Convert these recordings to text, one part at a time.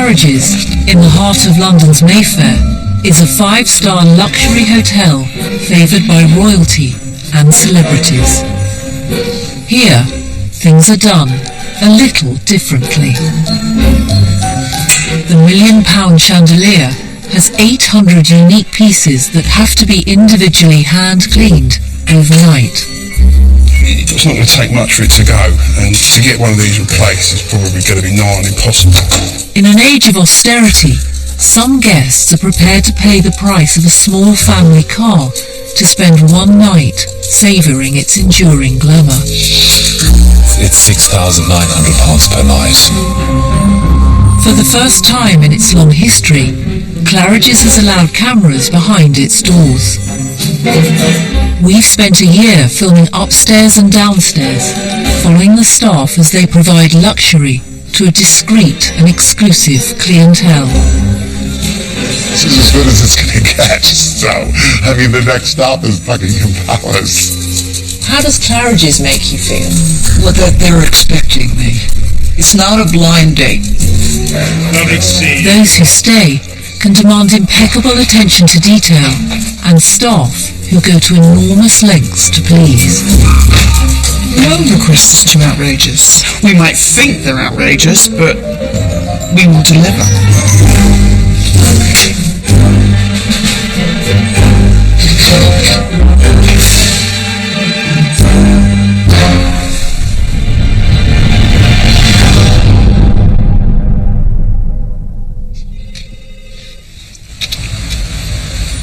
Claridges, in the heart of London's Mayfair, is a 5-star luxury hotel favoured by royalty and celebrities. Here, things are done a little differently. The £1 million chandelier has 800 unique pieces that have to be individually hand-cleaned overnight. It's not going to take much for it to go, and to get one of these replaced is probably going to be nigh on impossible. In an age of austerity, some guests are prepared to pay the price of a small family car to spend one night savouring its enduring glamour. It's £6,900 per night. For the first time in its long history, Claridges has allowed cameras behind its doors. We've spent a year filming upstairs and downstairs, following the staff as they provide luxury to a discreet and exclusive clientele. This is as good as it's going to get, so, I mean, the next stop is Buckingham Palace. How does Claridges make you feel? Well, that they're expecting me. It's not a blind date. Those who stay can demand impeccable attention to detail and staff who go to enormous lengths to please. No request is too outrageous. We might think they're outrageous, but we will deliver.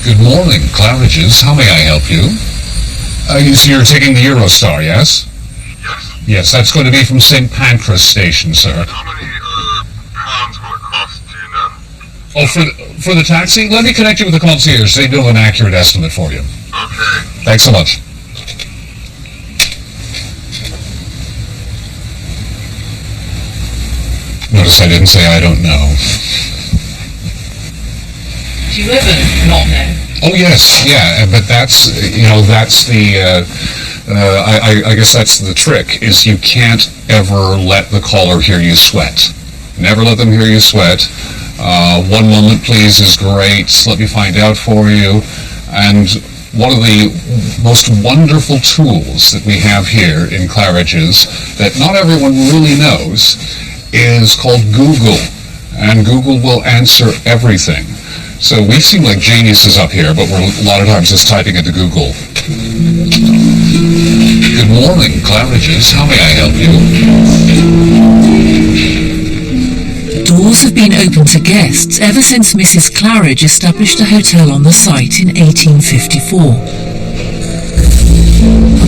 Good morning, Claridges. How may I help you? So you're taking the Eurostar, yes? Yes. Yes, that's going to be from St. Pancras Station, sir. How many pounds will it cost, do you know? Oh, for the taxi? Let me connect you with the concierge. They do an accurate estimate for you. Okay. Thanks so much. Notice I didn't say I don't know. Do you ever not know? Oh yes, yeah, but that's that's the I guess that's the trick, is you can't ever let the caller hear you sweat. Never let them hear you sweat. 1 moment please is great. Let me find out for you. And one of the most wonderful tools that we have here in Claridges that not everyone really knows is called Google, and Google will answer everything. So we seem like geniuses up here, but we're a lot of times just typing into Google. Good morning, Claridges. How may I help you? Doors have been open to guests ever since Mrs. Claridge established a hotel on the site in 1854.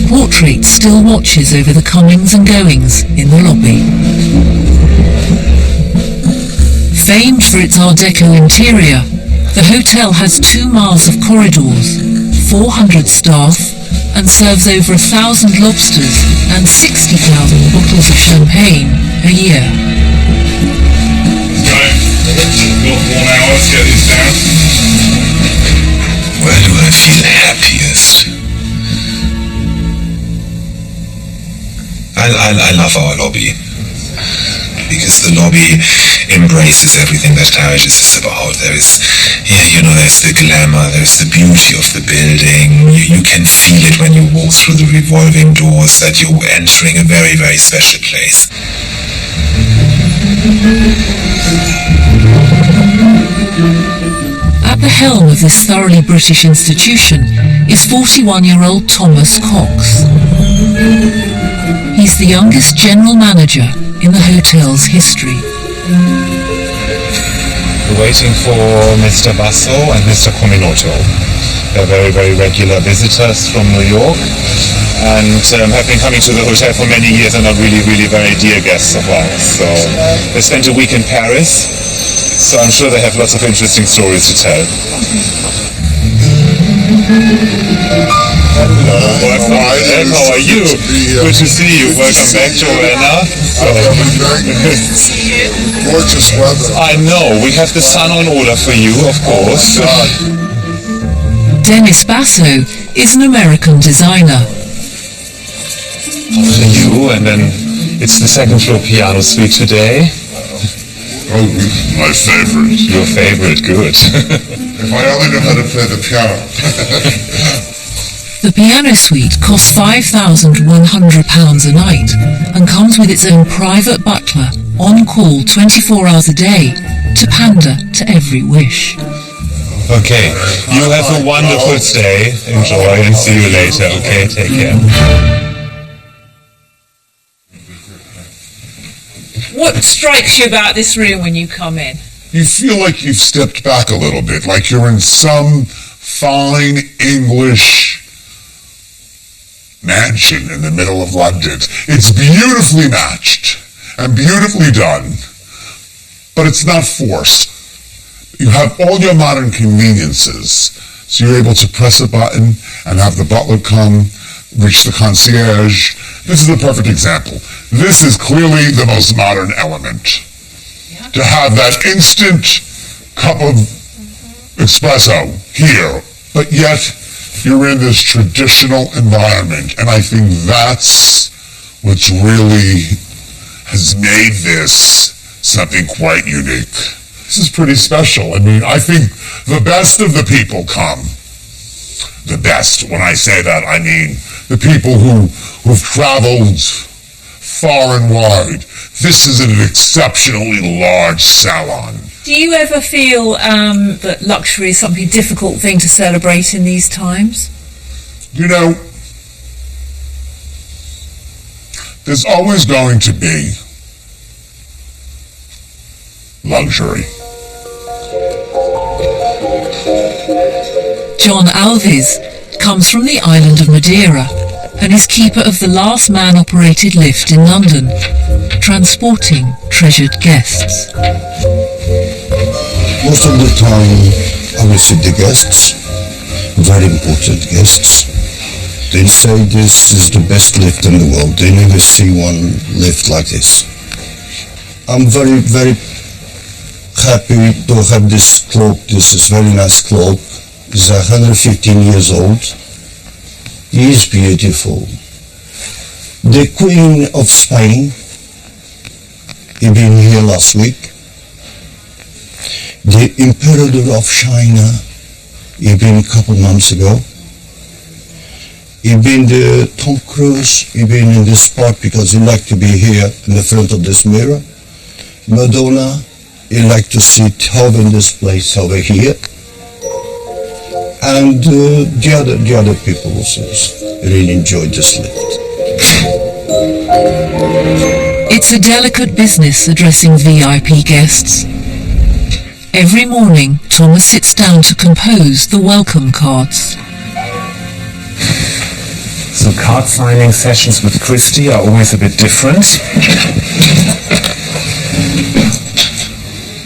A portrait still watches over the comings and goings in the lobby. Famed for its Art Deco interior, the hotel has 2 miles of corridors, 400 staff, and serves over 1,000 lobsters and 60,000 bottles of champagne a year. Got it. Got 1 hour to get this down. Where do I feel happiest? I love our lobby, because the lobby embraces everything that Claridges is about. There's the glamour, there's the beauty of the building. You can feel it when you walk through the revolving doors that you're entering a very, very special place. At the helm of this thoroughly British institution is 41-year-old Thomas Cox. He's the youngest general manager in the hotel's history. We're waiting for Mr. Basso and Mr. Cominoto. They're very, very regular visitors from New York, and have been coming to the hotel for many years and are really, really very dear guests of ours. So they spent a week in Paris, so I'm sure they have lots of interesting stories to tell. How are you? Good to see you. Welcome back, Joanna. Gorgeous weather. I know, we have the sun on order for you, of course. Dennis Basso is an American designer. After you, and then it's the second floor piano suite today. Oh, my favorite. Your favorite, good. If I only knew how to play the piano. The piano suite costs £5,100 a night and comes with its own private butler, on call 24 hours a day, to pander to every wish. Okay, you have a wonderful stay. Enjoy and see you later. Okay, take care. What strikes you about this room when you come in? You feel like you've stepped back a little bit, like you're in some fine English mansion in the middle of London. It's beautifully matched and beautifully done, but it's not forced. You have all your modern conveniences, so you're able to press a button and have the butler come, reach the concierge. This is a perfect example. This is clearly the most modern element. To have that instant cup of espresso here, but yet you're in this traditional environment, and I think that's what's really has made this something quite unique. This is pretty special. I mean, I think the best of the people come. The best. When I say that, I mean the people who've traveled far and wide. This is an exceptionally large salon. Do you ever feel that luxury is something difficult thing to celebrate in these times? You know, there's always going to be luxury. John Alves comes from the island of Madeira and is keeper of the last man-operated lift in London, transporting treasured guests. Most of the time I receive the guests, very important guests. They say this is the best lift in the world. They never see one lift like this. I'm very, very happy to have this cloak. This is very nice cloak. It's 115 years old. It is beautiful. The Queen of Spain, he been here last week. The Emperor of China, he been a couple months ago. He been the Tom Cruise, he been in this spot because he like to be here in the front of this mirror. Madonna, he like to sit over in this place over here. And the other people also really enjoyed this lift. It's a delicate business addressing VIP guests. Every morning, Thomas sits down to compose the welcome cards. So card signing sessions with Christy are always a bit different.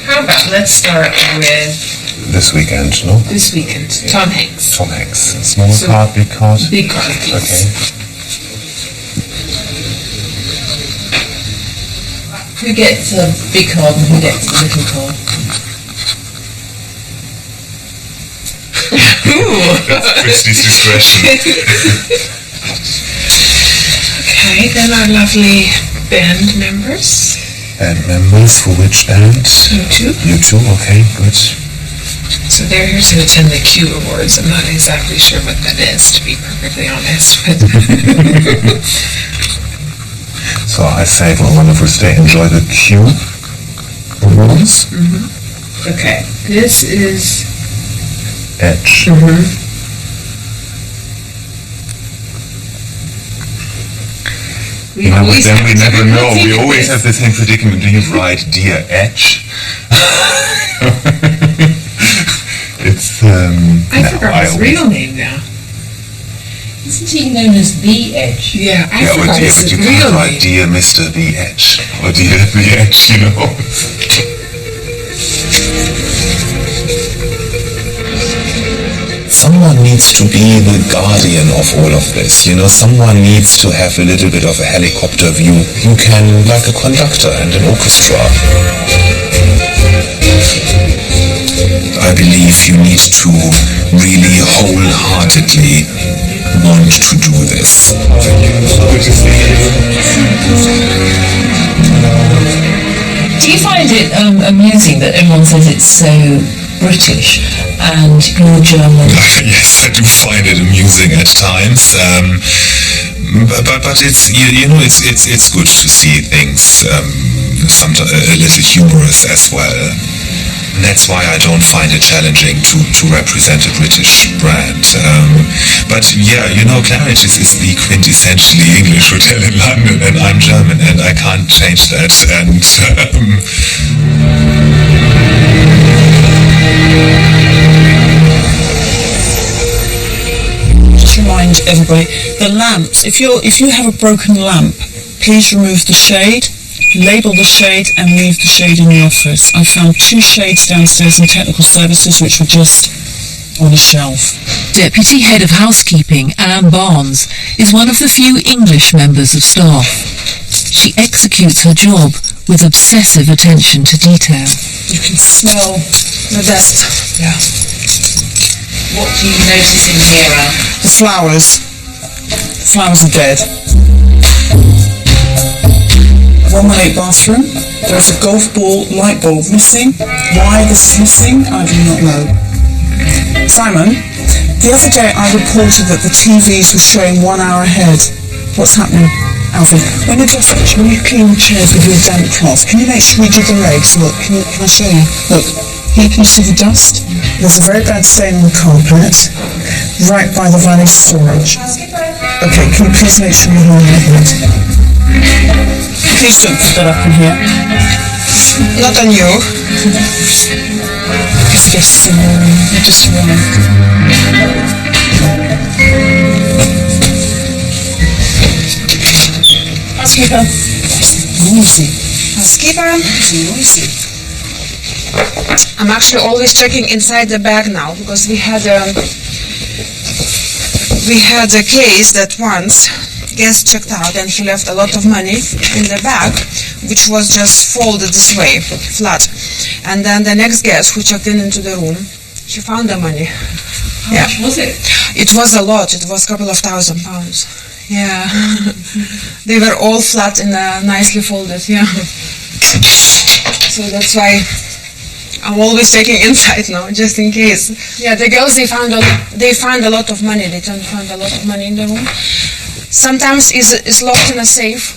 How about let's start with This weekend, no? this weekend, Tom Hanks. Tom Hanks. Small So- card, big card? Big card, please. Okay. Who gets a big card and who gets a little card? Christie's discretion. Okay, then our lovely band members. Band members for which band? U2. U2, okay, good. So they're here to attend the Q Awards. I'm not exactly sure what that is, to be perfectly honest. But So I say for a wonderful stay, enjoy the Q Awards. okay, this is Edge. we Now with always them have we to never know. We think always this. have the same predicament. Do you write Dear Edge? It's I no, forgot his always- real name now. Isn't he known as The Edge? Yeah, I Yeah, forgot but his you real can't write name. Dear Mr. The Edge or Dear The Edge, you know. Someone needs to be the guardian of all of this, you know. Someone needs to have a little bit of a helicopter view. You can, like a conductor and an orchestra. I believe you need to really wholeheartedly want to do this. Do you find it amusing that everyone says it's so British and you're German? Yes, I do find it amusing at times. But it's it's good to see things sometimes a little humorous as well. And that's why I don't find it challenging to represent a British brand. But yeah, Claridges is the quintessentially English hotel in London, and I'm German, and I can't change that. And just remind everybody, the lamps. If you have a broken lamp, please remove the shade. Label the shade and leave the shade in the office. I found 2 shades downstairs in technical services which were just on a shelf. Deputy Head of Housekeeping, Anne Barnes, is one of the few English members of staff. She executes her job with obsessive attention to detail. You can smell the dust. Yeah. What do you notice in here, Anne? The flowers. The flowers are dead. 118 bathroom. There is a golf ball light bulb missing. Why this is missing, I do not know. Simon, the other day I reported that the TVs were showing 1 hour ahead. What's happening, Alfred? When you clean the chairs with your damp cloth, can you make sure we do the legs? Look, can I show you? Look, here can you see the dust? There's a very bad stain on the carpet, right by the valet storage. Okay, can you please make sure you hold it? Please don't put that up in here. Not on you. It's just arrived. Housekeeper. Noisy. Housekeeper. Noisy. I'm actually always checking inside the bag now because we had a case that once guest checked out and he left a lot of money in the bag, which was just folded this way, flat. And then the next guest who checked into the room, he found the money. How much was it? It was a lot. It was a couple of £1,000. Yeah. They were all flat and nicely folded, yeah. So that's why I'm always checking inside now, just in case. Yeah, the girls, they found a lot of money. They don't find a lot of money in the room. Sometimes it's locked in a safe,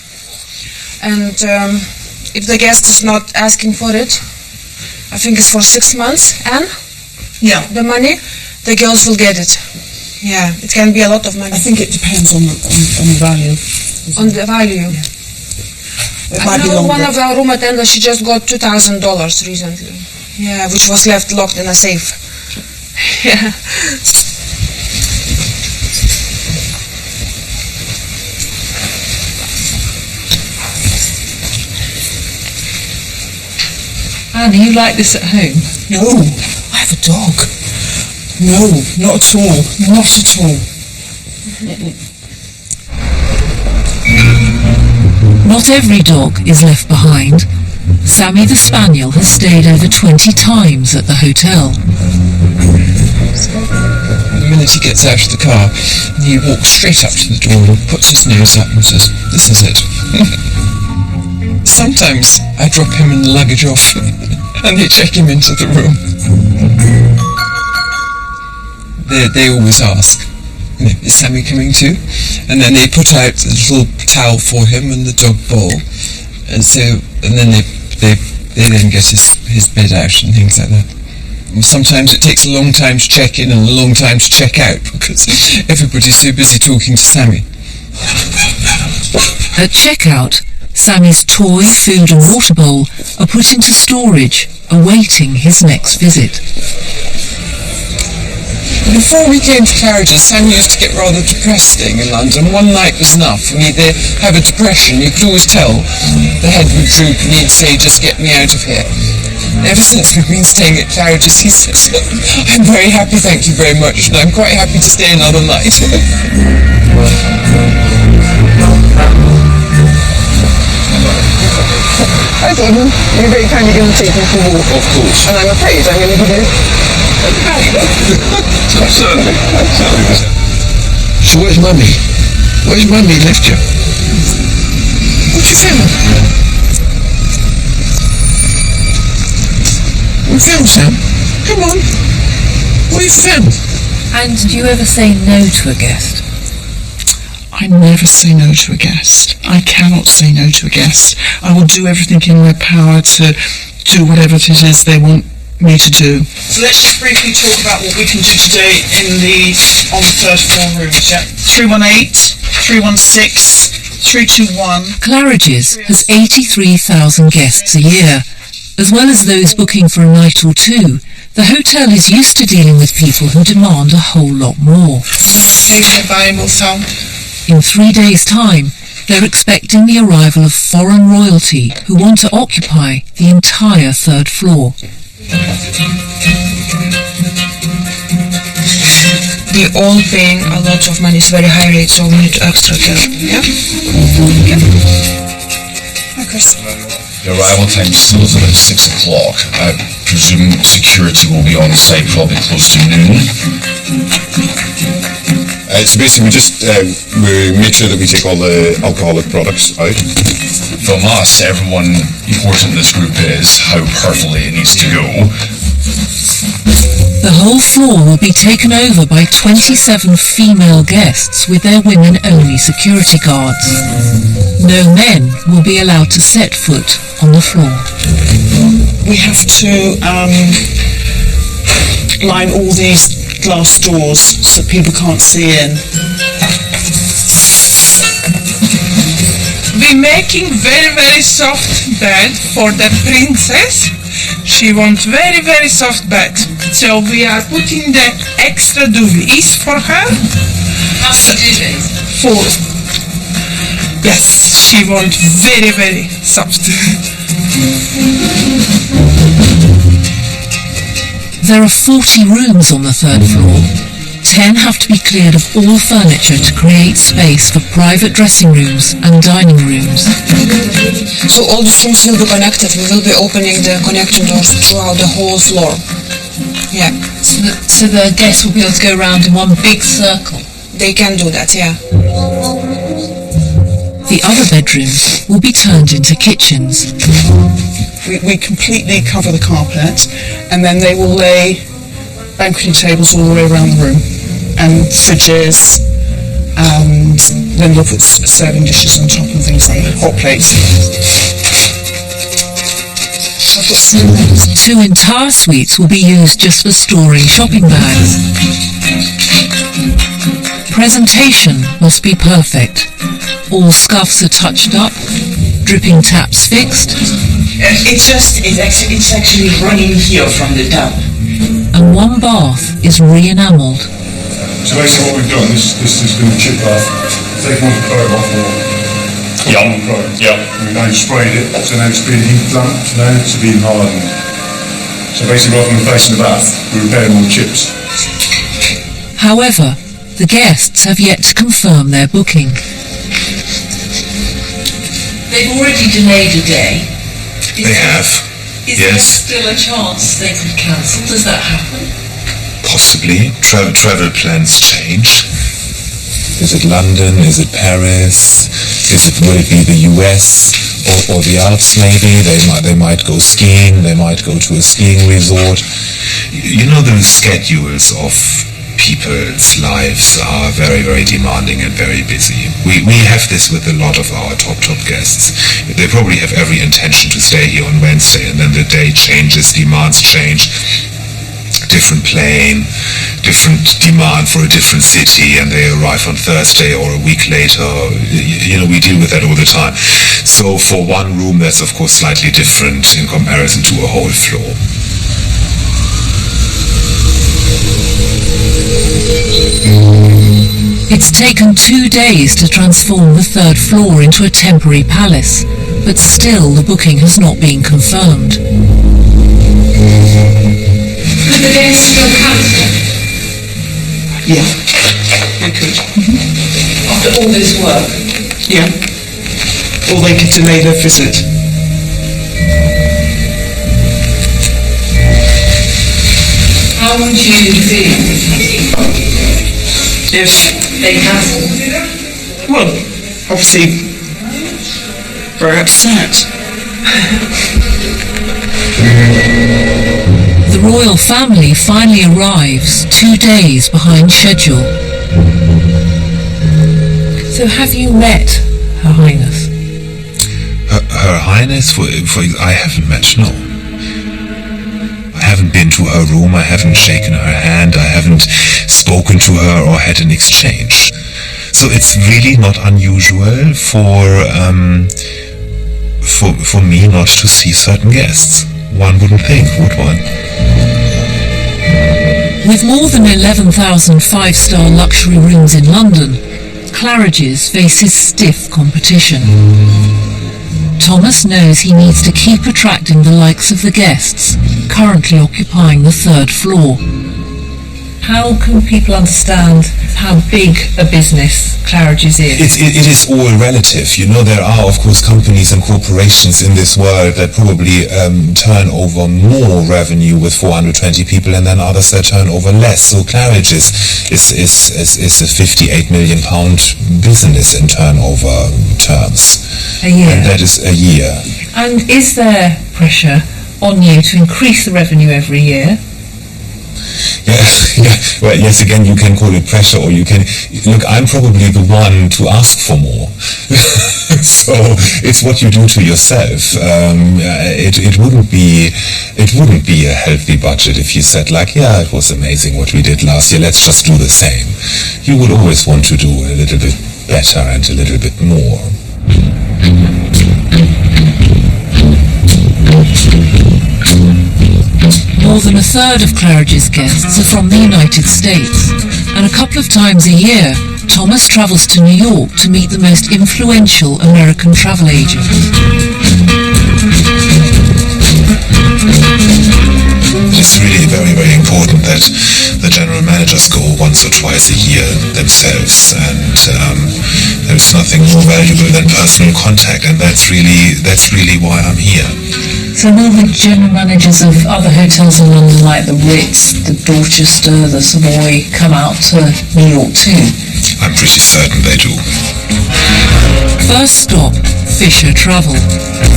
and if the guest is not asking for it, I think it's for 6 months, and the money, the girls will get it. Yeah, it can be a lot of money. I think it depends on the value. On the value. It I know one of our room attendants, she just got $2,000 recently. Yeah, which was left locked in a safe. Yeah. Anne, are you like this at home? No, I have a dog. No, not at all. Not at all. Not every dog is left behind. Sammy the Spaniel has stayed over 20 times at the hotel. The minute he gets out of the car, he walks straight up to the door and puts his nose up and says, "This is it." Sometimes I drop him and the luggage off and they check him into the room. They always ask, "Is Sammy coming too?" And then they put out a little towel for him and the dog bowl, and then they then get his bed out and things like that. And sometimes it takes a long time to check in and a long time to check out because everybody's so busy talking to Sammy. At checkout, Sammy's toy, food and water bowl are put into storage, awaiting his next visit. Before we came to Claridges, Sammy used to get rather depressed staying in London. One night was enough. He'd either have a depression, you could always tell. The head would droop and he'd say, "Just get me out of here." Ever since we've been staying at Claridges, he says, "I'm very happy, thank you very much, and I'm quite happy to stay another night." Hi, Gordon. You're very kindly going to take me for a walk. Of course. And I'm afraid I'm going to give you Certainly. So where's Mummy? Where's Mummy left you? What you found? you film, Sam? Come on. What you film? And do you ever say no to a guest? I never say no to a guest. I cannot say no to a guest. I will do everything in my power to do whatever it is they want me to do. So let's just briefly talk about what we can do today on the third floor rooms, yeah? 318, 316, 321. Claridges has 83,000 guests a year. As well as those booking for a night or two, the hotel is used to dealing with people who demand a whole lot more. In 3 days' time, they're expecting the arrival of foreign royalty who want to occupy the entire third floor. They're all paying a lot of money. It's very high rate, so we need extra care. Yeah? Okay. Hi, Chris. The arrival time is still about 6 o'clock. I presume security will be on site probably close to noon. So basically we make sure that we take all the alcoholic products out. From us, everyone important this group is, how perfectly it needs to go. The whole floor will be taken over by 27 female guests with their women-only security guards. No men will be allowed to set foot on the floor. We have to line all these glass doors so people can't see in. We're making very soft bed for the princess. She wants very soft bed. So we are putting the extra duvets for her. How many duvets? 4. Yes, she wants very soft. There are 40 rooms on the third floor. 10 have to be cleared of all furniture to create space for private dressing rooms and dining rooms. So all these rooms will be connected. We will be opening the connection doors throughout the whole floor. Yeah. So the guests will be able to go around in one big circle? They can do that, yeah. The other bedrooms will be turned into kitchens. We completely cover the carpet, and then they will lay banqueting tables all the way around the room, and fridges, and then they'll put serving dishes on top and things like that, hot plates. 2 entire suites will be used just for storing shopping bags. Presentation must be perfect. All scuffs are touched up, dripping taps fixed. It's actually running here from the tap. And one bath is re-enamelled. So basically what we've done, this is going to chip off, take one curve off or We've now sprayed it, so now it's being heat clamped, now it's being hardened. So basically rather than replacing the bath, we're repairing all the chips. However, the guests have yet to confirm their booking. They've already delayed a day. They have. Is Yes. there still a chance they could cancel? Does that happen? Possibly. Travel plans change. Is it London? Is it Paris? Will it be the US or the Alps? Maybe they might go skiing. They might go to a skiing resort. You know, the schedules of people's lives are very, very demanding and very busy. We have this with a lot of our top guests. They probably have every intention to stay here on Wednesday, and then the day changes, demands change. Different plane, different demand for a different city, and they arrive on Thursday or a week later. You know, we deal with that all the time. So for one room, that's of course slightly different in comparison to a whole floor. It's taken 2 days to transform the third floor into a temporary palace, but still the booking has not been confirmed. Could the guests still cancel? Yeah, they could. After all this work? Yeah. Or they could delay their visit. How would you feel if they cancel? Well, obviously, very upset. royal family finally arrives 2 days behind schedule. So have you met Her Highness? Her Highness, I haven't met, no. I haven't been to her room, I haven't shaken her hand, I haven't spoken to her or had an exchange. So it's really not unusual for me not to see certain guests. One wouldn't think, would one? With more than 11,000 five-star luxury rooms in London, Claridges faces stiff competition. Thomas knows he needs to keep attracting the likes of the guests, currently occupying the 3rd floor. How can people understand how big a business Claridges is? It is all relative. You know, there are, of course, companies and corporations in this world that probably turn over more revenue with 420 people, and then others that turn over less. So Claridges is a £58 million business in turnover terms. A year? And that is a year. And is there pressure on you to increase the revenue every year? Yeah. Well, yes, again, you can call it pressure, or you can... Look, I'm probably the one to ask for more. So it's what you do to yourself. It wouldn't be a healthy budget if you said, like, yeah, it was amazing what we did last year, let's just do the same. You would always want to do a little bit better and a little bit more. More than a third of Claridge's guests are from the United States, and a couple of times a year, Thomas travels to New York to meet the most influential American travel agents. It's really very, very important that the general managers go once or twice a year themselves, and there's nothing more valuable than personal contact, and that's really why I'm here. So will the general managers of other hotels in London, like the Ritz, the Dorchester, the Savoy, come out to New York too? I'm pretty certain they do. First stop, Fisher Travel.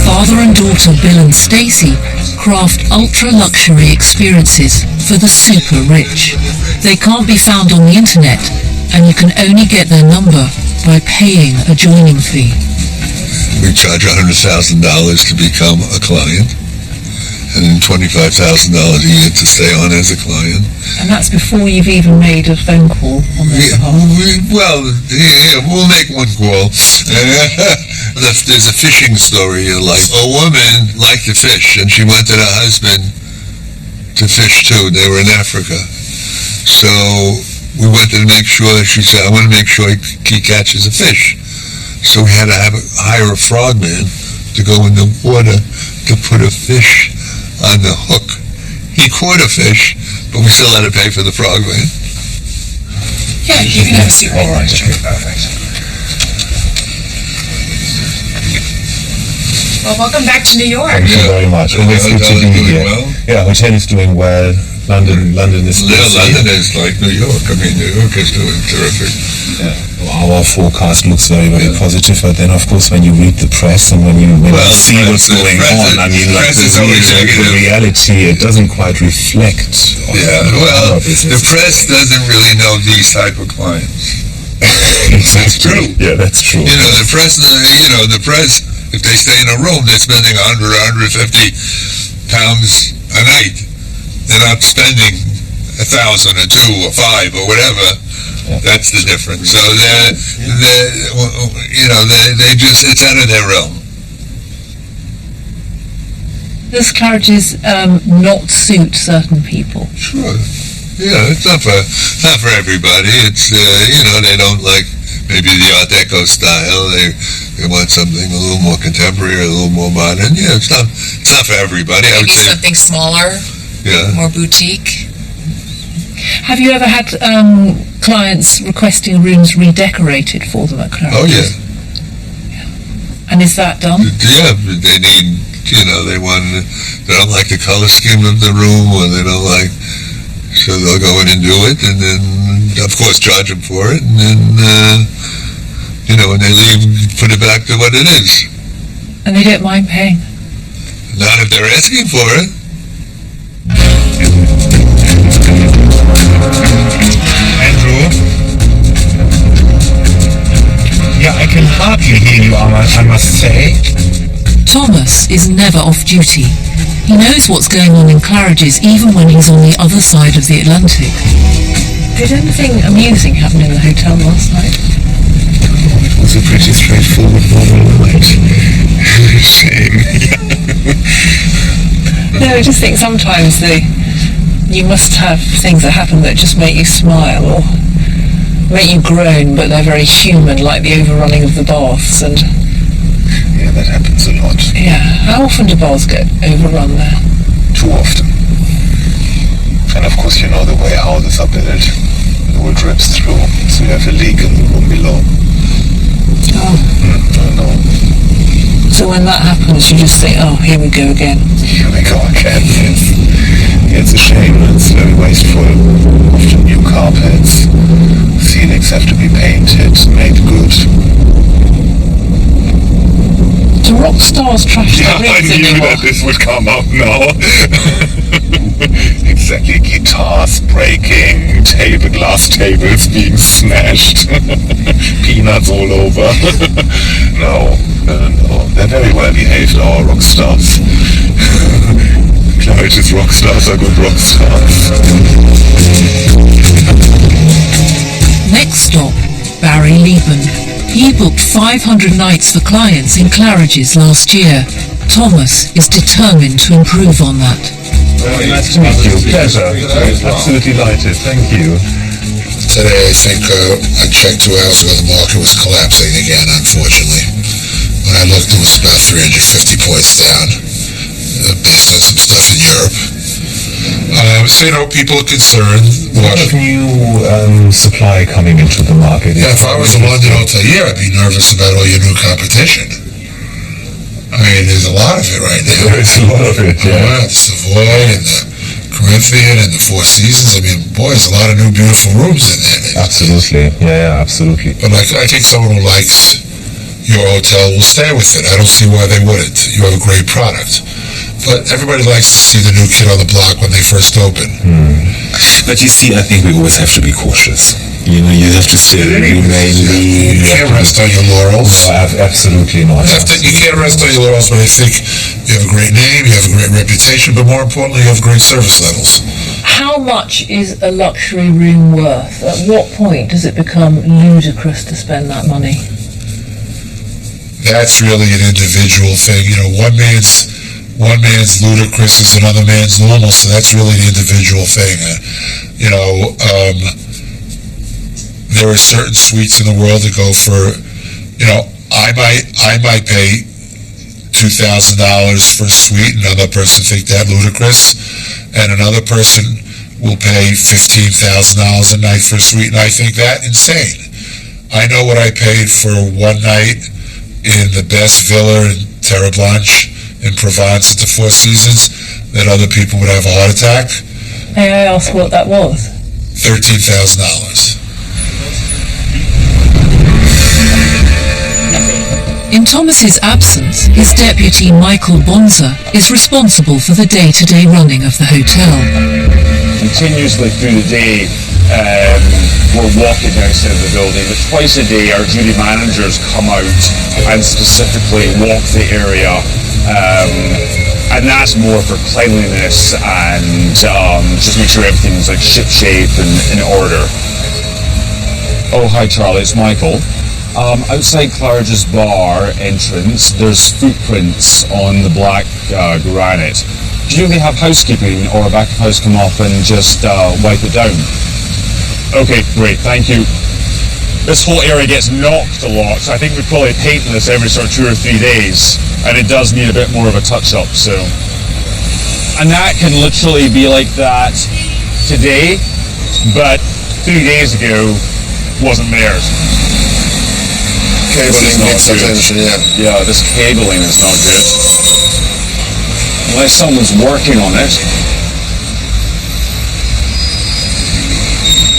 Father and daughter Bill and Stacey craft ultra-luxury experiences for the super rich. They can't be found on the internet, and you can only get their number by paying a joining fee. We charge $100,000 to become a client, and then $25,000 a year to stay on as a client. And that's before you've even made a phone call on their behalf? We'll make one call. There's a fishing story. Like, a woman liked to fish, and she wanted her husband to fish too. They were in Africa. So we wanted to make sure, she said, I want to make sure he catches a fish. So we had to hire a frogman to go in the water to put a fish on the hook. He caught a fish, but we still had to pay for the frogman. Yeah, you can have a seat right All right, there. perfect. Well, welcome back to New York. Thank you very much. Always good to be here. Well. Yeah, hotel is doing well. London is London is like New York. I mean, New York is doing terrific. Yeah. Our forecast looks very, very positive, but then of course when you read the press and when you see what's going on, I mean, like the reality, it doesn't quite reflect on our business. The press doesn't really know these type of clients. That's true. Yeah, that's true. You know, the press, if they stay in a room, they're spending 100, 150 pounds a night. They're not spending 1,000 or 2 or 5 or whatever. Yeah. That's the difference. So they just, it's out of their realm. Does Claridges not suit certain people? Sure. Yeah, it's not for everybody. It's they don't like maybe the Art Deco style. They want something a little more contemporary, a little more modern. Yeah, it's not for everybody. I would Maybe say something smaller, more boutique. Have you ever had clients requesting rooms redecorated for them at Claridges? Oh yeah. And is that done? Yeah, they need. They don't like the color scheme of the room, or they don't like. So they'll go in and do it, and then, of course, charge them for it, and then, when they leave, put it back to what it is. And they don't mind paying? Not if they're asking for it. I must say. Thomas is never off duty. He knows what's going on in Claridges even when he's on the other side of the Atlantic. Did anything amusing happen in the hotel last night? It was a pretty straightforward normal night. Shame. No, I just think sometimes you must have things that happen that just make you smile or make you groan, but they're very human, like the overrunning of the baths. And yeah, that happens a lot. yeah, how often do baths get overrun there? Too often. And of course, you know the way houses are built. It all drips through, so you have a leak in the room below. Oh. I know. So when that happens, you just think, oh, here we go again. Here we go again, yes. Yeah, it's a shame. It's very wasteful. Often new carpets. Ceilings have to be painted, made good. Do rock stars trash their I rigs knew anymore? that this would come up now. Exactly, guitars breaking, glass tables being smashed, peanuts all over. No, they're very well behaved, our rock stars. Claridges rock stars are good rock stars. Next stop, Barry Lieben. He booked 500 nights for clients in Claridges last year. Thomas is determined to improve on that. Very nice to meet you. Pleasure. Absolutely delighted. Thank you. Today, I think I checked 2 hours ago, the market was collapsing again, unfortunately. When I looked, it was about 350 points down, based on some stuff in Europe. So, people are concerned. What of new supply coming into the market? Yeah, if I was a London hotelier, I'd be nervous about all your new competition. I mean, there's a lot of it right now. There is a lot of it, yeah. The Savoy and the Corinthian and the Four Seasons. I mean, boy, there's a lot of new beautiful rooms in there. Absolutely, yeah, absolutely. But I think someone who likes your hotel will stay with it. I don't see why they wouldn't. You have a great product. But everybody likes to see the new kid on the block when they first open. But you see, I think we always have to be cautious. You know, you have to still remain lean. You can't rest on your laurels. No, absolutely not. You can't rest on your laurels, but I think you have a great name, you have a great reputation, but more importantly, you have great service levels. How much is a luxury room worth? At what point does it become ludicrous to spend that money? That's really an individual thing. You know, one man's ludicrous is another man's normal, so that's really the individual thing. There are certain suites in the world that go for, I might pay $2,000 for a suite, another person think that ludicrous, and another person will pay $15,000 a night for a suite, and I think that insane. I know what I paid for one night in the best villa in Terre Blanche in Provence at the Four Seasons that other people would have a heart attack. May I ask what that was? $13,000. In Thomas's absence, his deputy Michael Bonza is responsible for the day-to-day running of the hotel. Continuously through the day, we're walking downstairs the building, but twice a day our duty managers come out and specifically walk the area, and that's more for cleanliness and just make sure everything's like ship-shape and in order. Oh, hi Charlie, it's Michael. Outside Claridges bar entrance, there's footprints on the black granite. Do you usually have housekeeping or a back of house come up and just wipe it down? Okay, great, thank you. This whole area gets knocked a lot, so I think we probably paint this every sort of 2 or 3 days, and it does need a bit more of a touch-up, so. And that can literally be like that today, but 3 days ago wasn't there. Cabling needs attention, yeah. Yeah, this cabling is not good. Unless someone's working on it.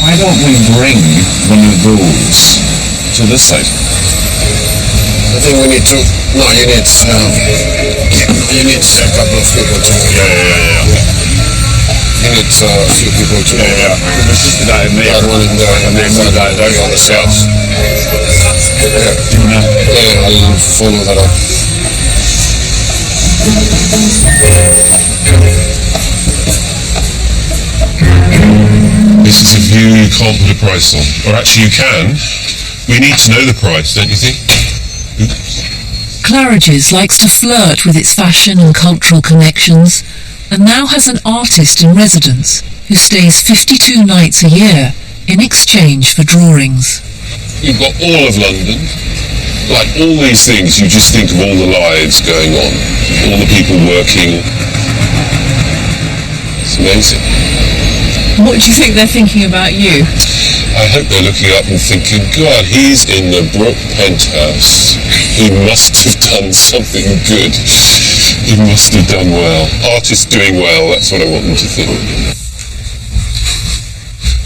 Why don't we bring one of those to this side? I think we need to. No, you need a couple of people to. Yeah. You need a few people to. Yeah. There's just that in there. That one in there, and then that down on the south. I'll follow that up. This is a view you can't put a price on. Or actually you can. We need to know the price, don't you think? Claridges likes to flirt with its fashion and cultural connections, and now has an artist in residence who stays 52 nights a year in exchange for drawings. You've got all of London. Like all these things, you just think of all the lives going on, all the people working. It's amazing. What do you think they're thinking about you? I hope they're looking up and thinking, God, he's in the Brook penthouse. He must have done something good. He must have done well. Artists doing well, that's what I want them to think.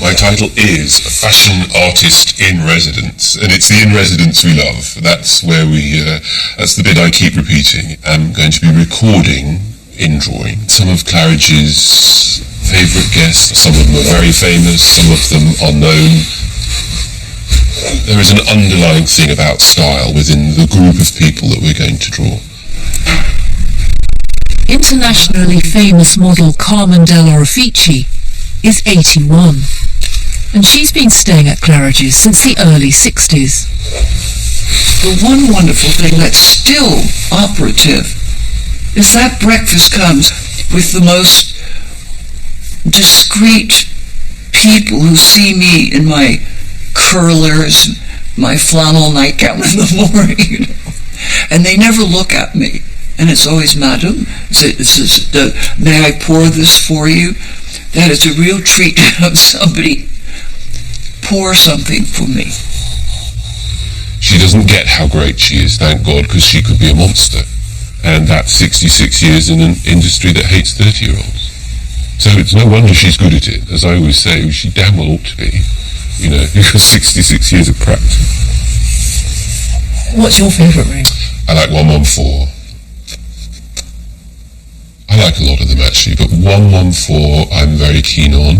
My title is Fashion Artist in Residence, and it's the in residence we love. That's where that's the bit I keep repeating. I'm going to be recording in drawing some of Claridge's favourite guests. Some of them are very famous, some of them are known. There is an underlying thing about style within the group of people that we're going to draw. Internationally famous model Carmen Del Orefici is 81, and she's been staying at Claridges since the early 60s. The one wonderful thing that's still operative is that breakfast comes with the most discreet people who see me in my curlers, my flannel nightgown in the morning, and they never look at me. And it's always, Madam, may I pour this for you? That is a real treat to have somebody pour something for me. She doesn't get how great she is, thank God, because she could be a monster. And that's 66 years in an industry that hates 30-year-olds. So it's no wonder she's good at it. As I always say, she damn well ought to be, because 66 years of practice. What's your favourite ring? I like 114. I like a lot of them actually, but 114 I'm very keen on.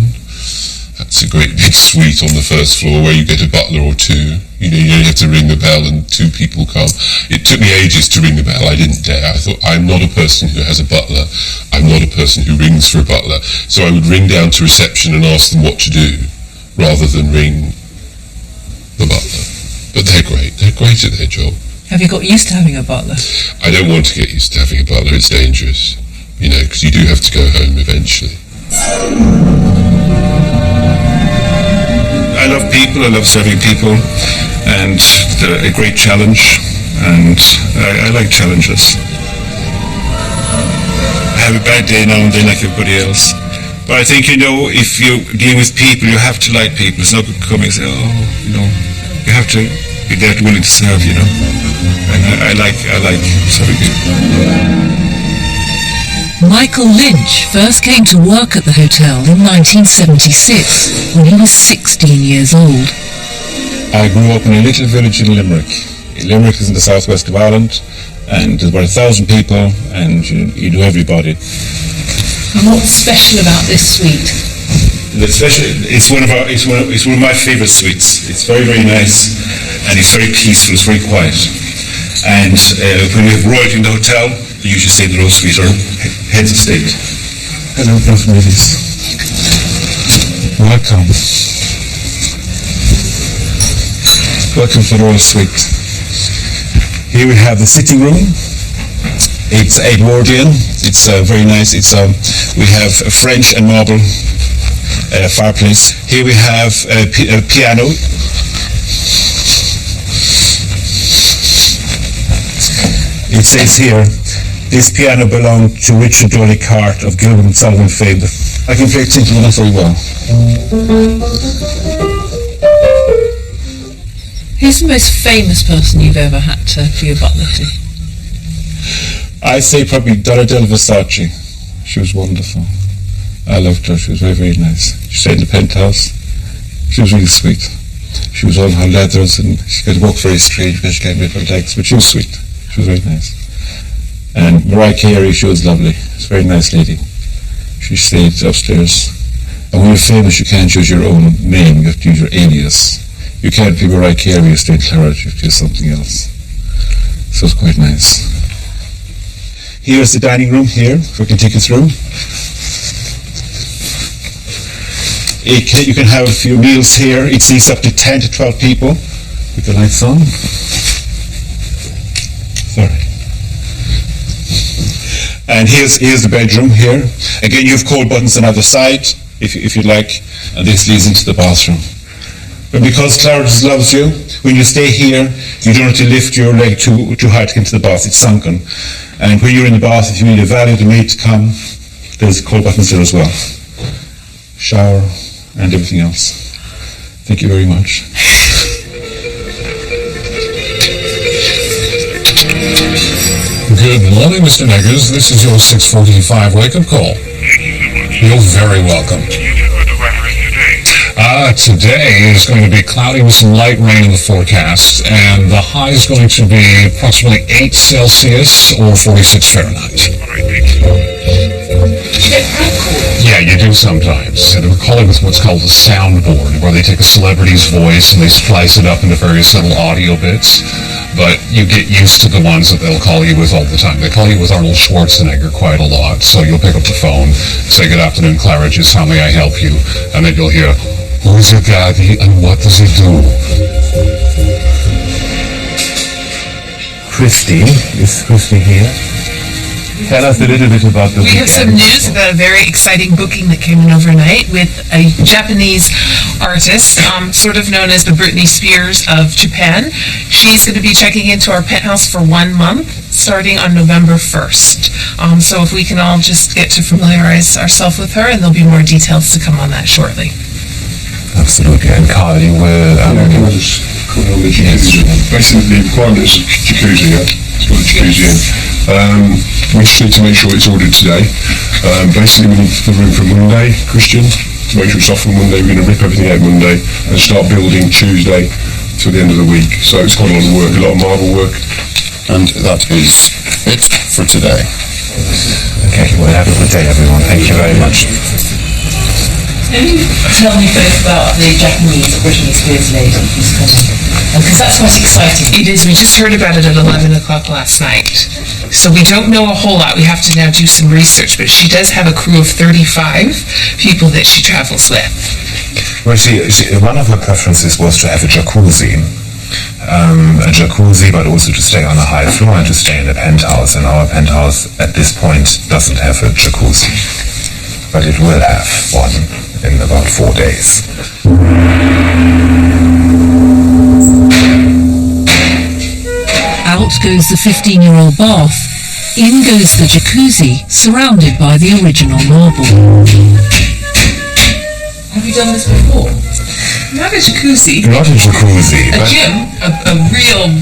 That's a great big suite on the first floor where you get a butler or two. You only have to ring the bell and two people come. It took me ages to ring the bell. I didn't dare. I thought, I'm not a person who has a butler. I'm not a person who rings for a butler. So I would ring down to reception and ask them what to do rather than ring the butler. But they're great. They're great at their job. Have you got used to having a butler? I don't want to get used to having a butler. It's dangerous, because you do have to go home eventually. I love people, I love serving people, and they're a great challenge, and I like challenges. I have a bad day now and then like everybody else, but I think, if you're dealing with people, you have to like people. It's not good coming and say, you have to be there willing to serve, and I like serving people. Michael Lynch first came to work at the hotel in 1976 when he was 16 years old. I grew up in a little village in Limerick. Limerick is in the southwest of Ireland, and there's about 1,000 people, and you know everybody. And what's special about this suite? It's one of my favourite suites. It's very, very nice, and it's very peaceful. It's very quiet. And when we have royalty in the hotel, they usually stay in the Rose Suite or heads of state. Hello, beautiful ladies. Welcome. Welcome to the Royal Suite. Here we have the sitting room. It's Edwardian. It's very nice. We have a French and marble fireplace. Here we have a piano. It says here, this piano belonged to Richard Dolly Cart of Gilbert and Sullivan fame. I can play tinkling not very well. Who's the most famous person you've ever had to be a butler to? I say probably Donna Del Versace. She was wonderful. I loved her. She was very, very nice. She stayed in the penthouse. She was really sweet. She was on her leathers and she could walk very straight because she can't with her legs, but she was sweet. She was very nice. And Mariah Carey, she was lovely. She's a very nice lady. She stayed upstairs. And when you're famous, you can't use your own name. You have to use your alias. You can't be Mariah Carey when you stay in Claridge if you're something else. So it's quite nice. Here's the dining room here, if we can take you through. You can have your meals here. It seats up to 10 to 12 people with the lights on. Sorry. And here's the bedroom here. Again, you have cold buttons on either side, if you'd like. And this leads into the bathroom. But because Claridges loves you, when you stay here, you don't have to lift your leg too high to get into the bath. It's sunken. And when you're in the bath, if you need a valet or maid to come, there's cold buttons there as well. Shower and everything else. Thank you very much. Good morning, Mr. Neggers. This is your 6:45 wake-up call. You're very welcome. Today is going to be cloudy with some light rain in the forecast, and the high is going to be approximately 8 Celsius or 46 Fahrenheit. Yeah, you do sometimes. And we're calling with what's called a soundboard, where they take a celebrity's voice and they splice it up into various little audio bits. But you get used to the ones that they'll call you with all the time. They call you with Arnold Schwarzenegger quite a lot, so you'll pick up the phone, say, "Good afternoon, Claridges, how may I help you?" And then you'll hear, "Who's your daddy and what does he do?" Christy, is Christy here? Tell us a little bit about the We have some news about a very exciting booking that came in overnight with a Japanese artist, sort of known as the Britney Spears of Japan. She's going to be checking into our penthouse for 1 month, starting on November 1st. So if we can all just get to familiarize ourselves with her, and there'll be more details to come on that shortly. Absolutely. And Carl, you will... can I just comment on the jacuzzi? Basically, the requirement is a jacuzzi, yeah? It's got a jacuzzi in. We just need to make sure it's ordered today. Basically, we need the room for Monday, Christian. To make sure it's off on Monday, we're going to rip everything out Monday and start building Tuesday till the end of the week. So it's quite a lot of work, a lot of marble work. And that is it for today. Okay, well, have a good day, everyone. Thank you very much. Can you tell me both about the Japanese Britney Spears lady who's coming? Because that's quite exciting. It is. We just heard about it at 11 o'clock last night. So we don't know a whole lot. We have to now do some research. But she does have a crew of 35 people that she travels with. Well, one of her preferences was to have a jacuzzi. But also to stay on a high floor and to stay in a penthouse. And our penthouse at this point doesn't have a jacuzzi. But it will have one in about 4 days. Out goes the 15-year-old bath. In goes the jacuzzi, surrounded by the original marble. Have you done this before? Not a jacuzzi. Not a jacuzzi. A gym. A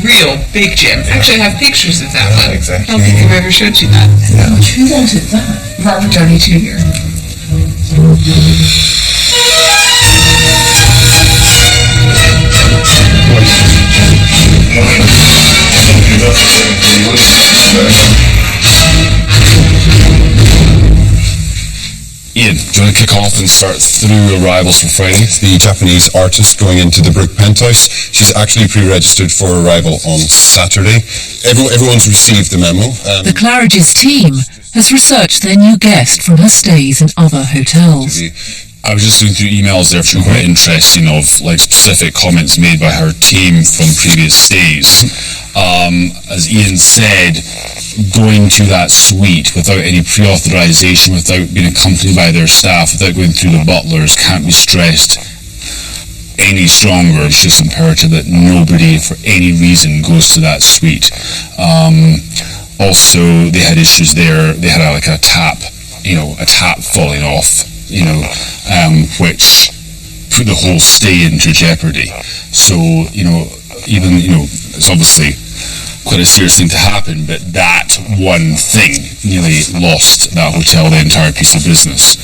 real big gym. Actually, I have pictures of that one. Exactly. I don't think I've ever showed you that. Yeah. Who wanted that? Robert Downey Jr. Ian, do you want to kick off and start through arrivals for Friday? The Japanese artist going into the Brick Penthouse. She's actually pre-registered for arrival on Saturday. Everyone's received the memo. The Claridges team has researched their new guest from her stays in other hotels. I was just looking through emails there, which were quite interesting, of like specific comments made by her team from previous stays. As Ian said, going to that suite without any pre-authorization, without being accompanied by their staff, without going through the butlers, can't be stressed any stronger. It's just imperative that nobody, for any reason, goes to that suite. Also, they had issues there. They had a tap falling off, which put the whole stay into jeopardy. So, it's obviously quite a serious thing to happen, but that one thing nearly lost that hotel the entire piece of business.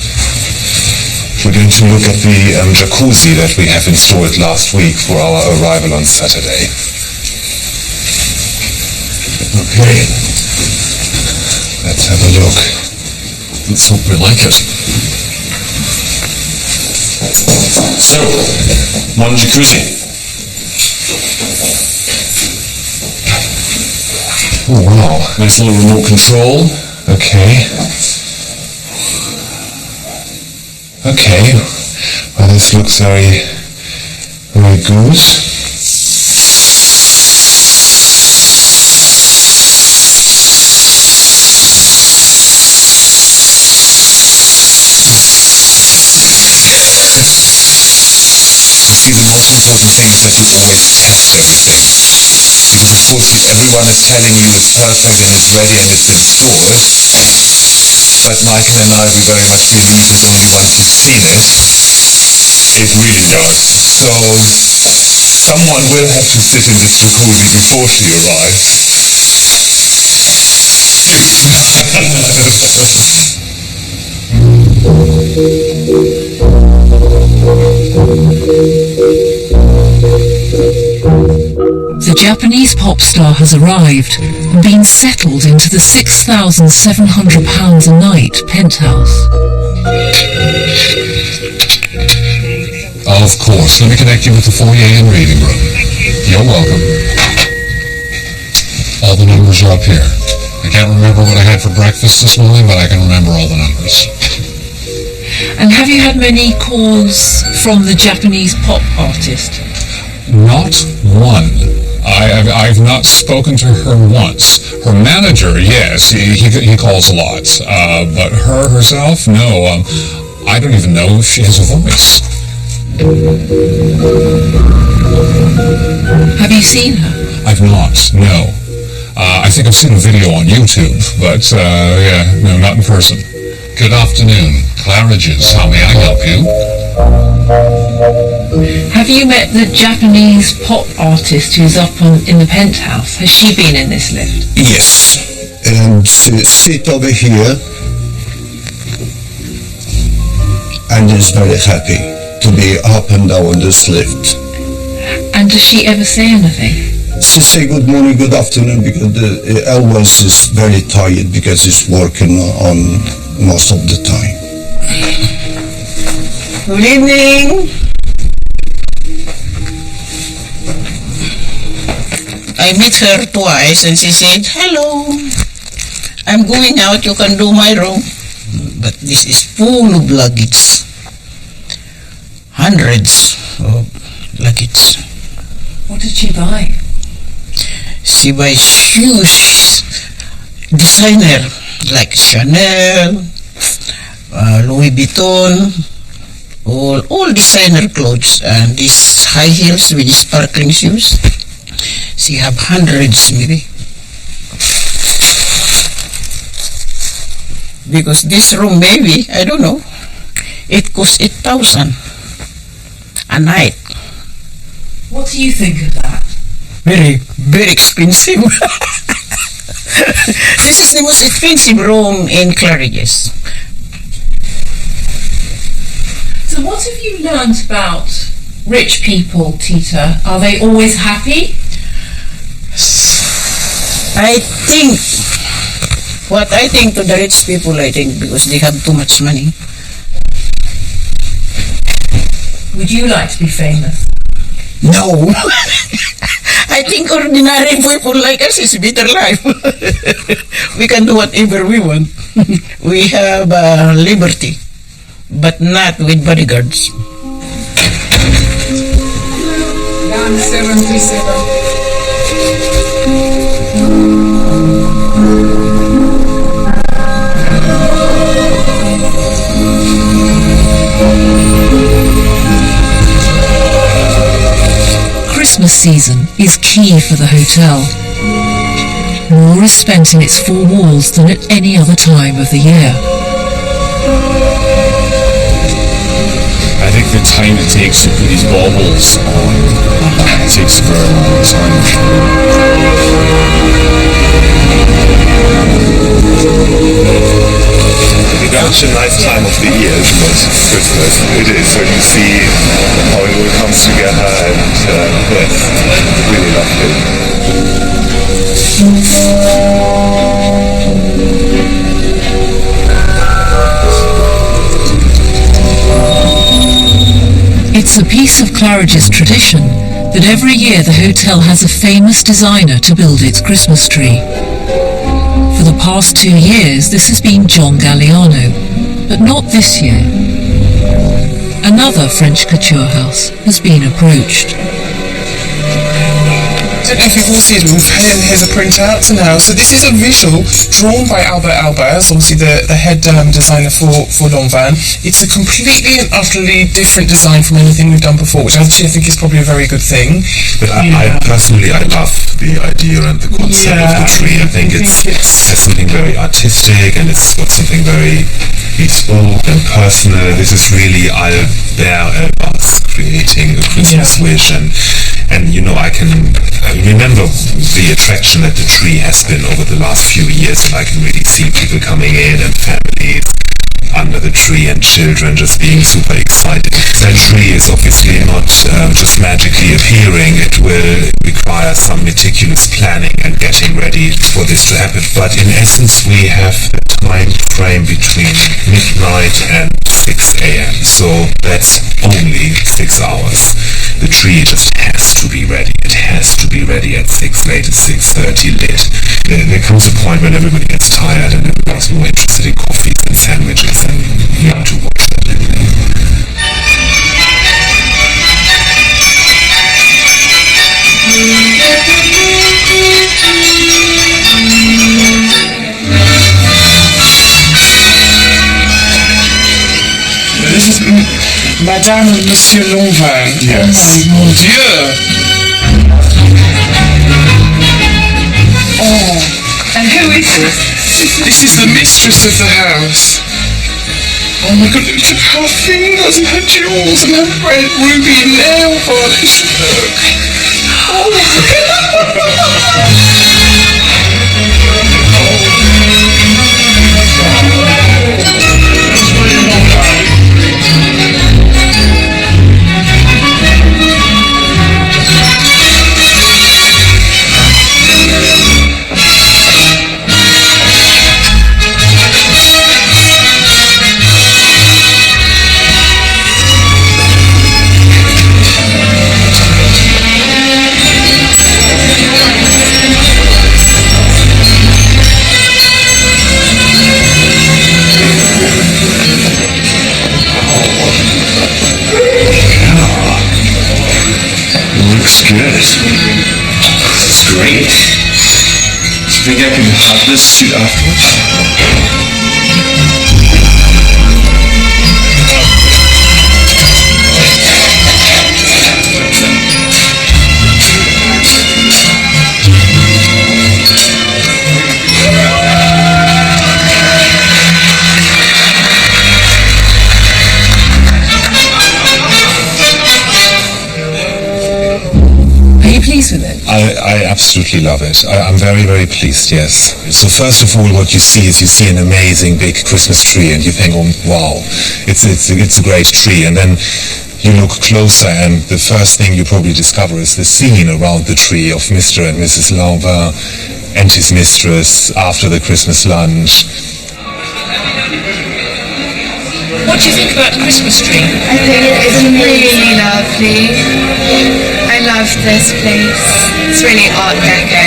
We're going to look at the jacuzzi that we have installed last week for our arrival on Saturday. Okay. Let's have a look. Let's hope we like it. So, one jacuzzi. Wow, nice little remote control. Okay. Okay. Well, this looks very, very good. See, the most important thing is that you always test everything. Because of course everyone is telling you it's perfect and it's ready and it's installed. But Michael and I, we very much believe as only once you've seen it, it really does. So someone will have to sit in this jacuzzi before she arrives. The Japanese pop star has arrived and been settled into the £6,700 a night penthouse. Of course. Let me connect you with the foyer and reading room. You're welcome. All the numbers are up here. I can't remember what I had for breakfast this morning, but I can remember all the numbers. And have you had many calls from the Japanese pop artist? Not one. I've not spoken to her once. Her manager, yes, he calls a lot. But her herself, no. I don't even know if she has a voice. Have you seen her? I've not, no. I think I've seen a video on YouTube, but yeah, no, not in person. Good afternoon. Claridges, how may I help you? Have you met the Japanese pop artist who's up in the penthouse? Has she been in this lift? Yes. And sit over here and is very happy to be up and down this lift. And does she ever say anything? She say good morning, good afternoon, because Elvis is very tired because he's working on most of the time. Good evening. I met her twice and she said, hello, I'm going out, you can do my room. But this is full of luggage. Hundreds of luggage. What did she buy? She buys shoes, designer, like Chanel, Louis Vuitton, all designer clothes, and these high heels with sparkling shoes. She have hundreds maybe. Because this room maybe, I don't know, it costs 8,000 a night. What do you think of that? Very, very expensive. This is the most expensive room in Claridges. So what have you learnt about rich people, Tita? Are they always happy? I think, what I think to the rich people, I think because they have too much money. Would you like to be famous? No. I think ordinary people like us is better life. We can do whatever we want. We have liberty, but not with bodyguards. Down 737. Christmas season is key for the hotel. More is spent in its four walls than at any other time of the year. I think the time it takes to put these baubles on takes a very long time. Such a nice time of the year, isn't it? Christmas. It is. So you see how it all comes together, and yes, really lovely. It's a piece of Claridge's tradition that every year the hotel has a famous designer to build its Christmas tree. For the past 2 years, this has been John Galliano, but not this year. Another French couture house has been approached. I don't know if you've all seen it, here's a printout now. So this is a visual drawn by Albert Albers, obviously the head designer for Lanvin. It's a completely and utterly different design from anything we've done before, which actually I think is probably a very good thing. But I personally love the idea and the concept of the tree. I think it has something very artistic, and it's got something very bespoke and personal. This is really Albert Albers creating a Christmas wish, and you know, I can remember the attraction that the tree has been over the last few years, and I can really see people coming in and families under the tree and children just being super excited. That tree is obviously not just magically appearing. It will require some meticulous planning and getting ready for this to happen. But in essence, we have the time frame between midnight and 6 a.m. So that's only 6 hours. The tree just has to be ready. It has to be ready at 6, latest 6:30 lit. There comes a point when everybody gets tired and everybody's more interested in coffees and sandwiches, and you have to watch that little thing. This is Madame and Monsieur Lanvin. Yes. Oh mon Dieu! Oh, and who is this? This is the mistress of the house. Oh my God, look at her fingers and her jewels and her red ruby nail polish. Look. Oh my God. Looks good. This is great. Do you think I can have this suit afterwards? With it? I absolutely love it. I'm very, very pleased, yes. So first of all, what you see is an amazing big Christmas tree, and you think, oh wow, it's a great tree. And then you look closer, and the first thing you probably discover is the scene around the tree of Mr. and Mrs. Lanvin and his mistress after the Christmas lunch. What do you think about the Christmas tree? I think it's really lovely. I love this place. It's really art deco.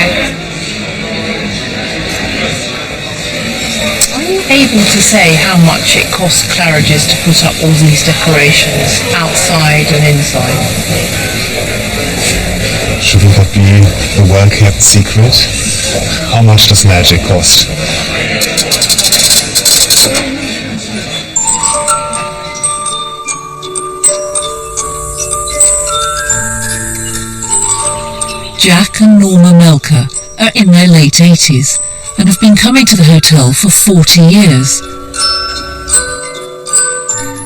Are you able to say how much it cost Claridges to put up all these decorations outside and inside? Shouldn't that be a well-kept secret? How much does magic cost? Jack and Norma Melker are in their late 80s and have been coming to the hotel for 40 years.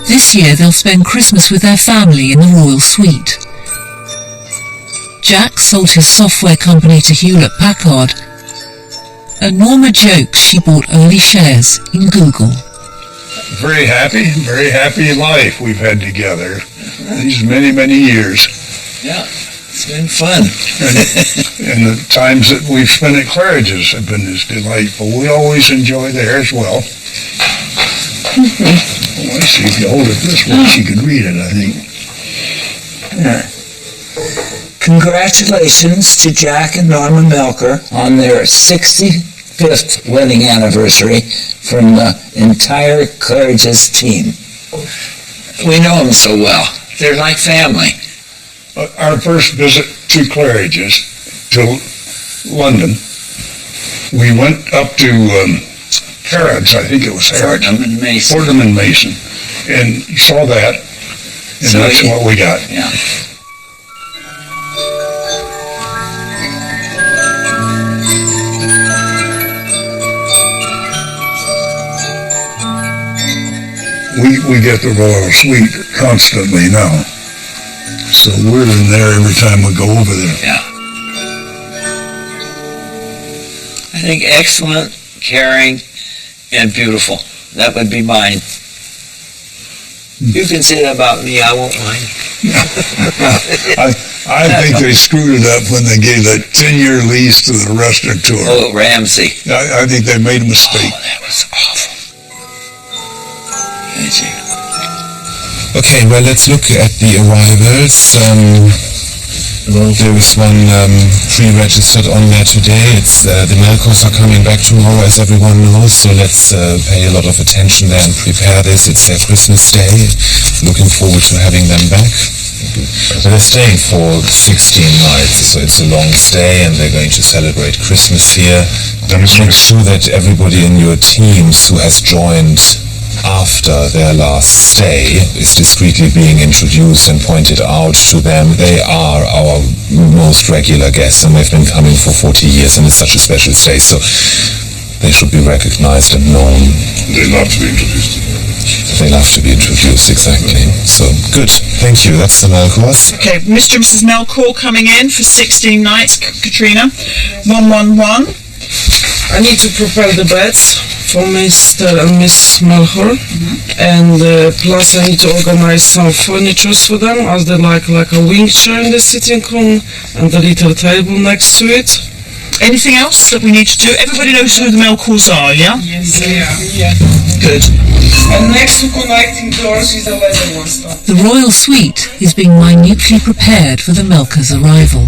This year they'll spend Christmas with their family in the Royal Suite. Jack sold his software company to Hewlett-Packard, and Norma jokes she bought early shares in Google. Very happy life we've had together these many, many years. Yeah. It's been fun. And the times that we've spent at Claridges have been as delightful. We always enjoy there as well. Oh, I see. If you hold it this way, she can read it, I think. Yeah. Congratulations to Jack and Norma Melker on their 65th 5th wedding anniversary from the entire Claridges team. We know them so well. They're like family. Our first visit to Claridges, to London, we went up to Harrods, I think it was Harrods. Fordham and Mason. Fordham and Mason. And saw that, and So that's what we got. Yeah. We get the Royal Suite constantly now. So we're in there every time we go over there. Yeah. I think excellent, caring, and beautiful. That would be mine. You can say that about me, I won't mind. I think they screwed it up when they gave that 10-year lease to the restaurateur. Oh, Ramsey. I think they made a mistake. Oh, that was awful. Okay, well, let's look at the arrivals. There was one pre-registered on there today. It's the Melkos are coming back tomorrow, as everyone knows, so let's pay a lot of attention there and prepare this. It's their Christmas Day. Looking forward to having them back. So they're staying for 16 nights, so it's a long stay, and they're going to celebrate Christmas here. Make sure that everybody in your teams who has joined after their last stay is discreetly being introduced and pointed out to them. They are our most regular guests, and they've been coming for 40 years, and it's such a special stay, so they should be recognized and known. They love to be introduced. They love to be introduced, exactly. So, good. Thank you. That's the Melkors. Okay, Mr. and Mrs. Melkor coming in for 16 nights. Katrina, 111. I need to prepare the beds for Mr. and Miss Melchor, and plus I need to organize some furniture for them, as they like a wing chair in the sitting room and a little table next to it. Anything else that we need to do? Everybody knows who the Melkors are, yeah? Yes. Yeah. Good. And next to connecting doors is the wedding one stuff. The royal suite is being minutely prepared for the Melkors' arrival.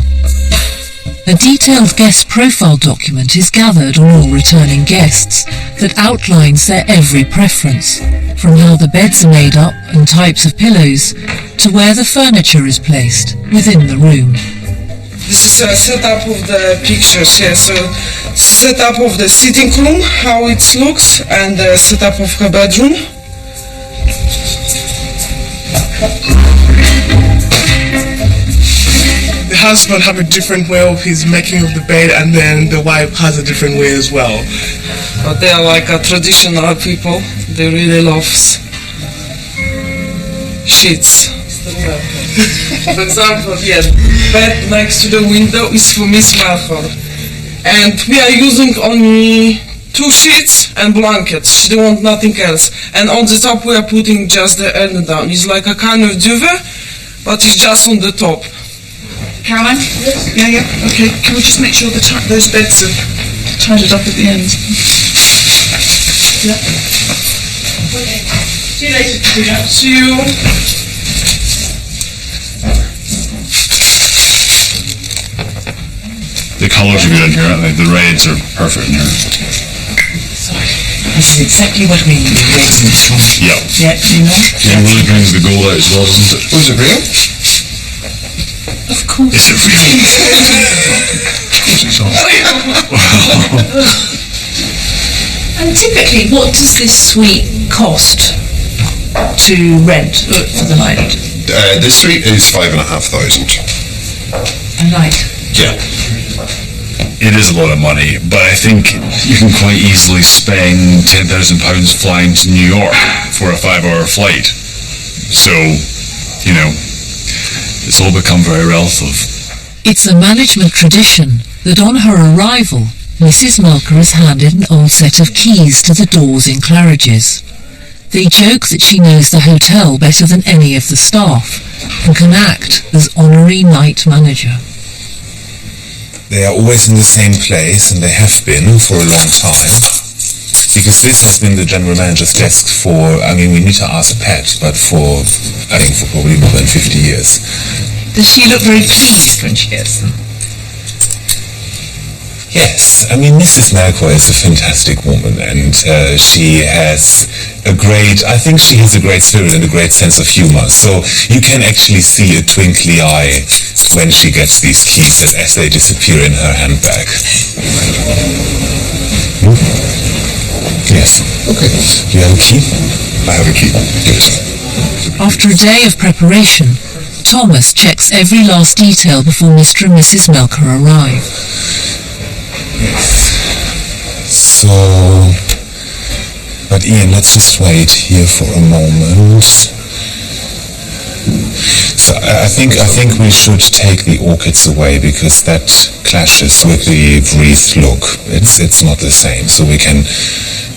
A detailed guest profile document is gathered on all returning guests that outlines their every preference, from how the beds are made up and types of pillows, to where the furniture is placed within the room. This is a setup of the pictures here. So setup of the sitting room, how it looks, and the setup of her bedroom. The husband have a different way of his making of the bed, and then the wife has a different way as well. But they are like a traditional people. They really love sheets. For example, yes, bed next to the window is for Miss Melchor. And we are using only 2 sheets and blankets. She don't want nothing else. And on the top we are putting just the end down. It's like a kind of duvet, but it's just on the top. Caroline? Yeah. Okay, can we just make sure those beds are tidied up at the end? Yeah. Okay. See you later, Katrina. See you. The colours are good in here, aren't they? The reds are perfect in here. Sorry. This is exactly what we need, waiting for. Yeah. Yeah, you know? Yeah, it really brings the gold out as well, doesn't it? Was it real? Of course. Is it real? And typically, what does this suite cost to rent for the night? This suite is $5,500. A night? Yeah. It is a lot of money, but I think you can quite easily spend £10,000 flying to New York for a 5-hour flight. So, you know, it's all become very relative. It's a management tradition that on her arrival, Mrs. Melkor is handed an old set of keys to the doors in Claridges. They joke that she knows the hotel better than any of the staff and can act as honorary night manager. They are always in the same place, and they have been for a long time. Because this has been the general manager's desk for, I mean, we need to ask Pat, but for, I think, for probably more than 50 years. Does she look very pleased when she gets them? Yes, I mean, Mrs. Melchior is a fantastic woman, and she has I think she has a great spirit and a great sense of humor. So you can actually see a twinkly eye when she gets these keys as they disappear in her handbag. Yes. Okay. You have a key? I have a key. Good. After a day of preparation, Thomas checks every last detail before Mr. and Mrs. Melchior arrive. So, but Ian, let's just wait here for a moment. So I think we should take the orchids away because that clashes with the wreath look. It's not the same. So we can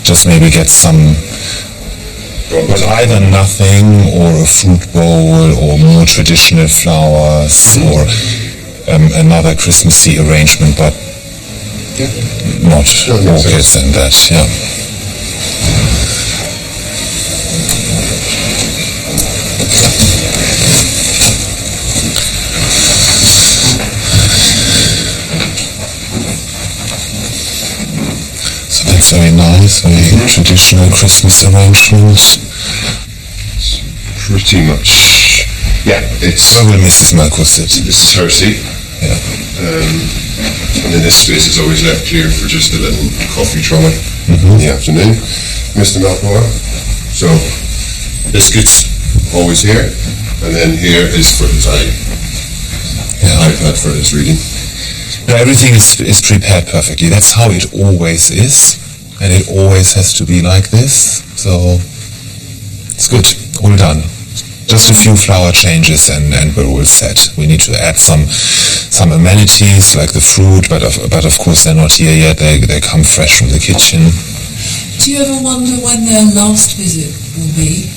just maybe get some, but either nothing or a fruit bowl or more traditional flowers or another Christmassy arrangement, but not orchids and that, yeah. So that's very nice, very traditional Christmas arrangements. Pretty much. Yeah, it's... Where will Mrs. Melchior sit? This is her seat. Yeah. And then this space is always left clear for just a little coffee trolley in the afternoon. Mr. Melchior. So, biscuits, always here. And then here is for his iPad for his reading. Now everything is prepared perfectly. That's how it always is. And it always has to be like this. So, it's good. All done. Just a few flower changes and we're all set. We need to add some amenities like the fruit, but of course they're not here yet. They come fresh from the kitchen. Do you ever wonder when their last visit will be?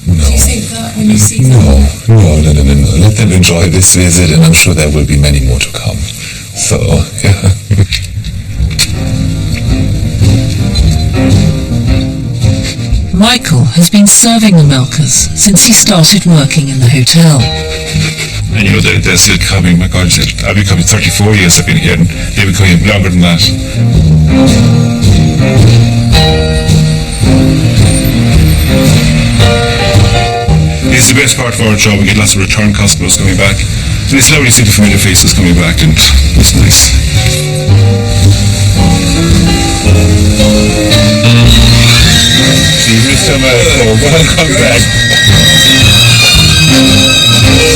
No. Do you think that when you see them? No. Let them enjoy this visit, and I'm sure there will be many more to come. So, yeah. Michael has been serving the Melchiors since he started working in the hotel. And you know, they're still coming. My God, I've been coming 34 years I've been here, and they've been coming longer than that. It's the best part of our job. We get lots of return customers coming back. And it's lovely to see the familiar faces coming back, and it's nice. Mr. Melchior, welcome back.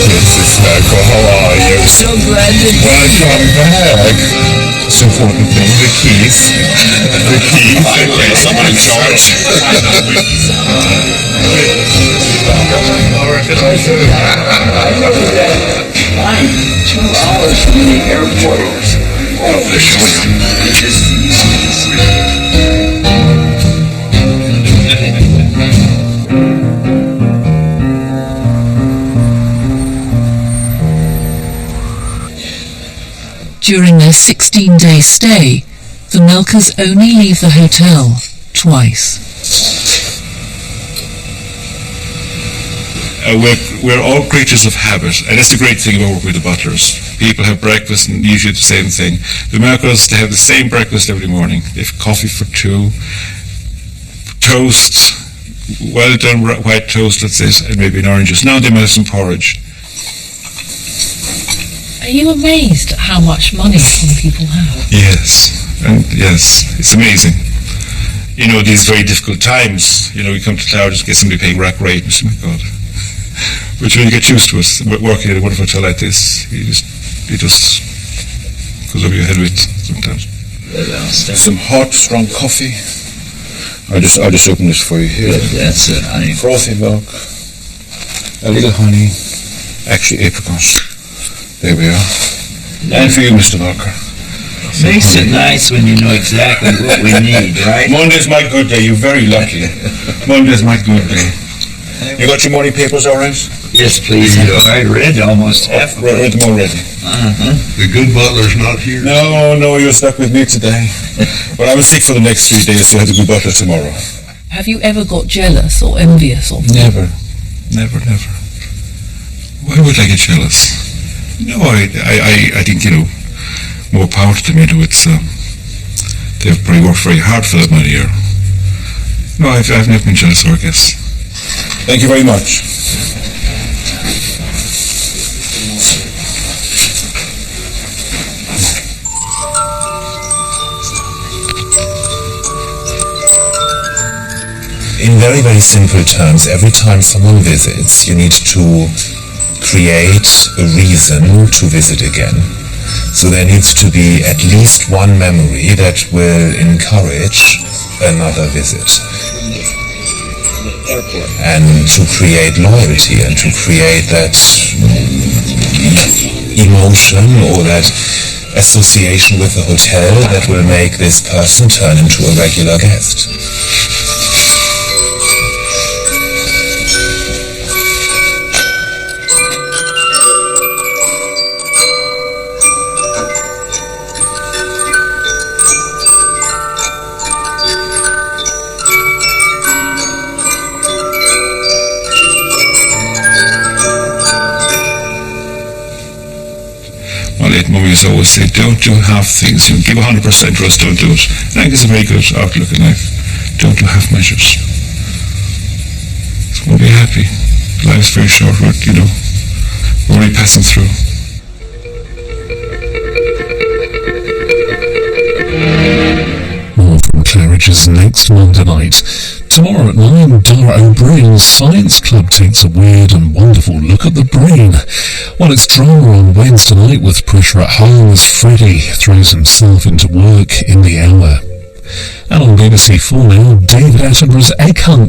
Mrs. Melchior, how are you? So glad to be Welcome back. Most important thing, the keys. The keys. Okay, someone in charge. Fine. 2 hours from the airport. During their 16-day stay, the Melchiors only leave the hotel twice. We're all creatures of habit, and that's the great thing about working with the butlers. People have breakfast and usually the same thing. The Melchiors, they have the same breakfast every morning. They have coffee for 2, toast, well done white toast, let's say, and maybe an orange juice. Now they might have some porridge. Are you amazed at how much money some people have? Yes, it's amazing. You know, these very difficult times, you know, you come to Claridges, get somebody paying rack rate, and you say, my God. But you get used to it. Working in a wonderful hotel like this, it just goes over your head with sometimes. Some hot, strong coffee. I'll just open this for you here. That's it, honey. Frothy milk, a little honey, actually apricots. There we are. And for you, Mr. Walker. Makes it nice when you know exactly what we need, right? Monday's my good day. You're very lucky. Monday's my good day. You got your morning papers all right? Yes, please. I read almost half of Read them already. The good butler's not here. No, you're stuck with me today. But I'm sick for the next 3 days, so I have to be butler tomorrow. Have you ever got jealous or envious of them? Never. Why would I get jealous? No, I think, you know, more power to them. It's they've probably worked very hard for that many years. No, I've never been jealous of our guests. Thank you very much. In very, very simple terms, every time someone visits, you need to create a reason to visit again. So there needs to be at least one memory that will encourage another visit. And to create loyalty and to create that emotion or that association with the hotel that will make this person turn into a regular guest. Mummies always say, don't do half things. Give 100% or else don't do it. And I think it's a very good outlook in life. Don't do half measures. So we'll be happy. Life's very short, we're only passing through. More from Claridges next Monday night. Tomorrow at 9, Dara O'Brien's Science Club takes a weird and wonderful look at the brain. While it's drama on Wednesday night with pressure at home as Freddie throws himself into work in the hour. And on BBC 4 now, David Attenborough's Egg Hunt